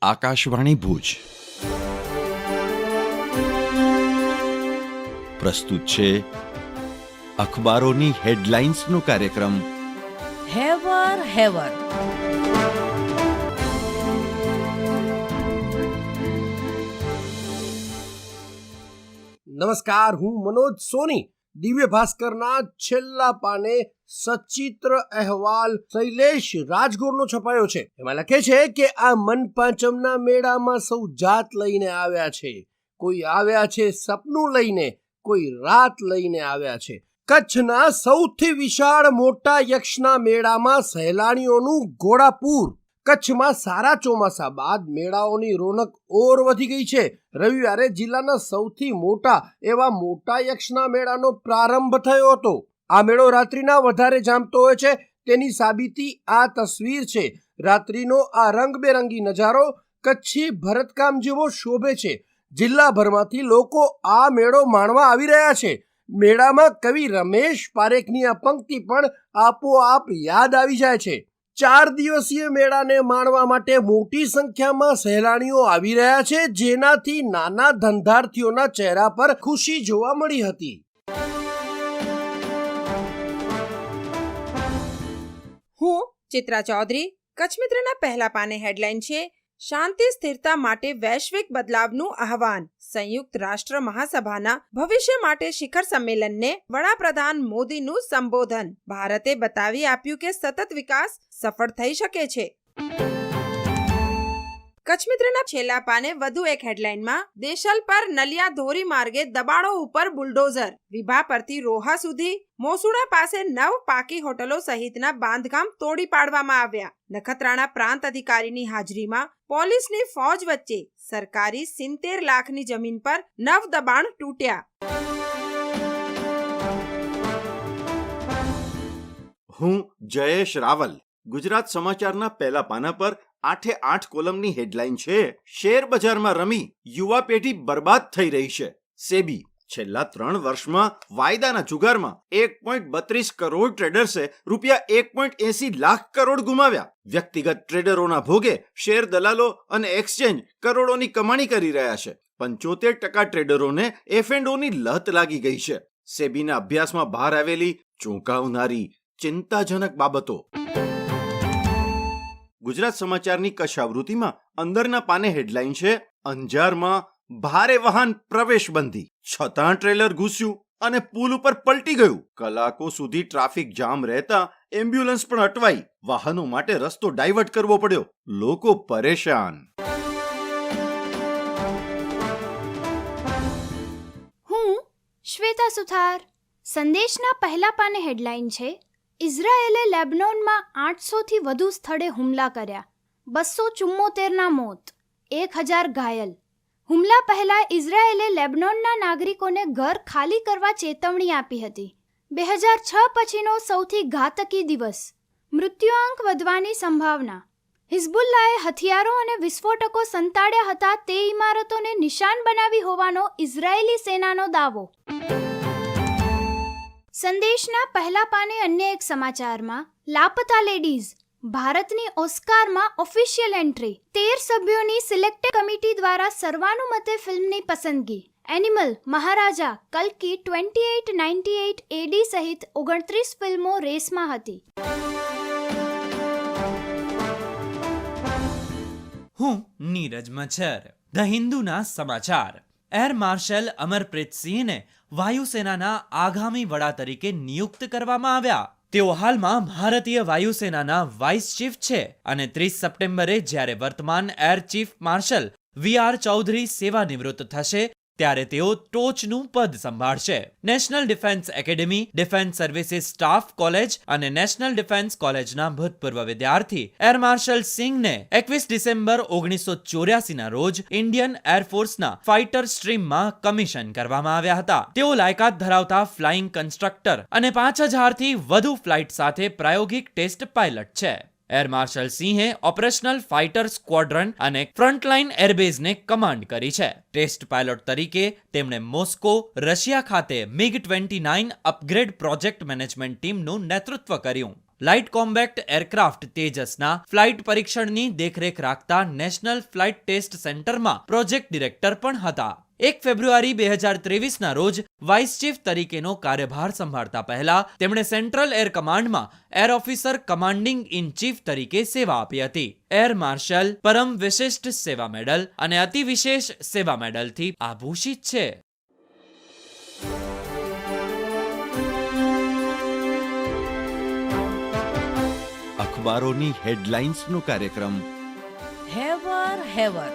આકાશવાણી ભુજ પ્રસ્તુત છે અખબારોની હેડલાઇન્સનો કાર્યક્રમ હેવર હેવર. નમસ્કાર, હું મનોજ સોની. દિવ્ય ભાસ્કરના છેલ્લા પાને સચિત્ર અહેવાલ શૈલેષ રાજગોરનો છપાયો છે. એમાં લખે છે કે આ મનપાંચમના મેળામાં સૌ જાત લઈને આવ્યા છે. કોઈ આવ્યા છે સપનું લઈને, કોઈ રાત લઈને આવ્યા છે. કચ્છના સૌથી વિશાળ મોટા યક્ષના મેળામાં સહેલાણીઓનું ઘોડાપૂર. કચ્છમાં સારા ચોમાસા બાદ મેળાઓની રોનક ઓર વધી ગઈ છે. રવિવારે જિલ્લાના સૌથી મોટા એવા મોટા યક્ષના મેળાનો પ્રારંભ થયો હતો. આ મેળો રાત્રિના વધારે જામતો હોય છે તેની સાબિતી આ તસવીર છે. રાત્રિનો આ રંગબેરંગી નજારો કચ્છી ભરતકામ જેવો શોભે છે. જિલ્લાભરમાંથી લોકો આ મેળો માણવા આવી રહ્યા છે. મેળામાં કવિ રમેશ પારેખની આ પંક્તિ પણ આપોઆપ યાદ આવી જાય છે. 4 દિવસીય મેળાને માણવા માટે મોટી સંખ્યામાં સહેલાણીઓ આવી રહ્યા છે, જેનાથી નાના ધંધાર્થીઓના ચહેરા પર ખુશી જોવા મળી હતી. હું ચિત્રા ચૌધરી. કચ્છ મિત્રના પહેલા પાને હેડલાઇન છે, શાંતિ સ્થિરતા માટે વૈશ્વિક બદલાવનું આહવાન. સંયુક્ત રાષ્ટ્ર મહાસભાના ભવિષ્ય માટે શિખર સંમેલનને વડાપ્રધાન મોદીનું સંબોધન. ભારતે બતાવી આપ્યું કે સતત વિકાસ સફળ થઈ શકે છે. કચ્છ મિત્રના છેલ્લા પાને વધુ એક હેડલાઇનમાં દેશલ પર નલિયા ધોરી માર્ગે દબાણો ઉપર બુલડોઝર. વિભા પરથી રોહા સુધી મોસુડા પાસે 9 પાકી હોટલો સહિતના બાંધકામ તોડી પાડવામાં આવ્યા. નખત્રાણા પ્રાંત અધિકારીની હાજરીમાં પોલીસની ફોજ વચ્ચે સરકારી 70 લાખની જમીન પર 9 દબાણ તૂટ્યા. હું જયેશ રાવલ. ગુજરાત સમાચારના પહેલા પાના પર 8 કોલમની હેડલાઇન છે, શેર બજારમાં રમી યુવા પેઢી બરબાદ થઈ રહી છે. સેબી છેલ્લા 3 વર્ષમાં વાયદાના જુગારમાં 1.32 કરોડ ટ્રેડર્સે રૂપિયા 1.80 લાખ કરોડ ગુમાવ્યા. વ્યક્તિગત ટ્રેડરોના ભોગે શેર દલાલો અને એક્સચેન્જ કરોડોની કમાણી કરી રહ્યા છે. 75% ટ્રેડરોને F&Oની લત લાગી ગઈ છે. સેબીના અભ્યાસમાં બહાર આવેલી ચોંકાવનારી ચિંતાજનક બાબતો. ગુજરાત સમાચારની કચ્છ આવૃત્તિમાં અંદરના પાને હેડલાઇન છે, અંજારમાં ભારે વાહન પ્રવેશબંધી, છતાં ટ્રેલર ઘૂસ્યું અને પુલ ઉપર પલટી ગયું. કલાકો સુધી ટ્રાફિક જામ રહેતા એમ્બ્યુલન્સ પણ અટવાઈ. વાહનો માટે રસ્તો ડાયવર્ટ કરવો પડ્યો. લોકો પરેશાન. હું શ્વેતા સુથાર. સંદેશના પહેલા પાને હેડલાઇન છે, ઇઝરાયેલે લેબનોનમાં 800થી વધુ સ્થળે હુમલા કર્યા, 274ના મોત, 1000 ઘાયલ. હુમલા પહેલા ઇઝરાયેલે લેબનોનના નાગરિકોને ઘર ખાલી કરવા ચેતવણી આપી હતી. 2006 પછીનો સૌથી ઘાતકી દિવસ. મૃત્યુઆંક વધવાની સંભાવના. હિઝબુલ્લાએ હથિયારો અને વિસ્ફોટકો સંતાડ્યા હતા તે ઇમારતોને નિશાન બનાવી હોવાનો ઇઝરાયેલી સેનાનો દાવો. સંદેશના પહેલા પાને અન્ય એક સમાચારમાં, લાપતા લેડીઝ, ભારતની ઓસ્કારમાં ઓફિશિયલ એન્ટ્રી. 13 સભ્યોની સિલેક્ટેડ કમિટી દ્વારા સર્વાનુમતે ફિલ્મની પસંદગી. એનિમલ, મહારાજા, કલ્કી, 2898 AD સહિત 29 ફિલ્મો રેસમાં હતી. હું નીરજ મચ્છર. ધ હિન્દુના સમાચાર. એર માર્શલ અમરપ્રીત સિંહને વાયુસેનાના આગામી વડા તરીકે નિયુક્ત કરવામાં આવ્યા. તેઓ હાલમાં ભારતીય વાયુસેનાના વાઇસ ચીફ છે અને 30 સપ્ટેમ્બરે જ્યારે વર્તમાન air chief marshal VR Chaudhari સેવાનિવૃત્ત થશે ત્યારે તેઓ ટોચનું પદ સંભાળશે. National defence academy, defence services staff college અને નેશનલ ડિફેન્સ કોલેજના ભૂતપૂર્વ વિદ્યાર્થી એર માર્શલ સિંહને 21 ડિસેમ્બર 1984ના રોજ ઇન્ડિયન એરફોર્સના ફાઇટર સ્ટ્રીમમાં કમિશન કરવામાં આવ્યા હતા. તેઓ લાયકાત ધરાવતા ફ્લાઇંગ કન્સ્ટ્રક્ટર અને 5000થી વધુ ફ્લાઇટ સાથે પ્રાયોગિક ટેસ્ટ પાયલટ છે. એર માર્શલ સિંહે ઓપરેશનલ ફાઇટર સ્ક્વોડ્રન અને ફ્રન્ટલાઇન એરબેઝને કમાન્ડ કરી છે. ટેસ્ટ પાયલોટ તરીકે તેમણે મોસ્કો, રશિયા ખાતે MiG-29 અપગ્રેડ પ્રોજેક્ટ મેનેજમેન્ટ ટીમનું નેતૃત્વ કર્યું. લાઇટ કોમ્બેક્ટ એરક્રાફ્ટ તેજસના ફ્લાઇટ પરીક્ષણની દેખરેખ રાખતા નેશનલ ફ્લાઇટ ટેસ્ટ સેન્ટરમાં પ્રોજેક્ટ ડિરેક્ટર પણ હતા. 1 ફેબ્રુઆરી 2023ના રોજ વાઇસ ચીફ તરીકેનો કાર્યભાર સંભાળતા પહેલા તેમણે સેન્ટ્રલ એર કમાન્ડમાં air officer commanding in chief તરીકે સેવા આપી હતી. એર માર્શલ પરમ વિશિષ્ટ સેવા મેડલ અને અતિ વિશેષ સેવા મેડલથી આભૂષિત છે. અખબારોની હેડલાઇન્સનો કાર્યક્રમ હેવર.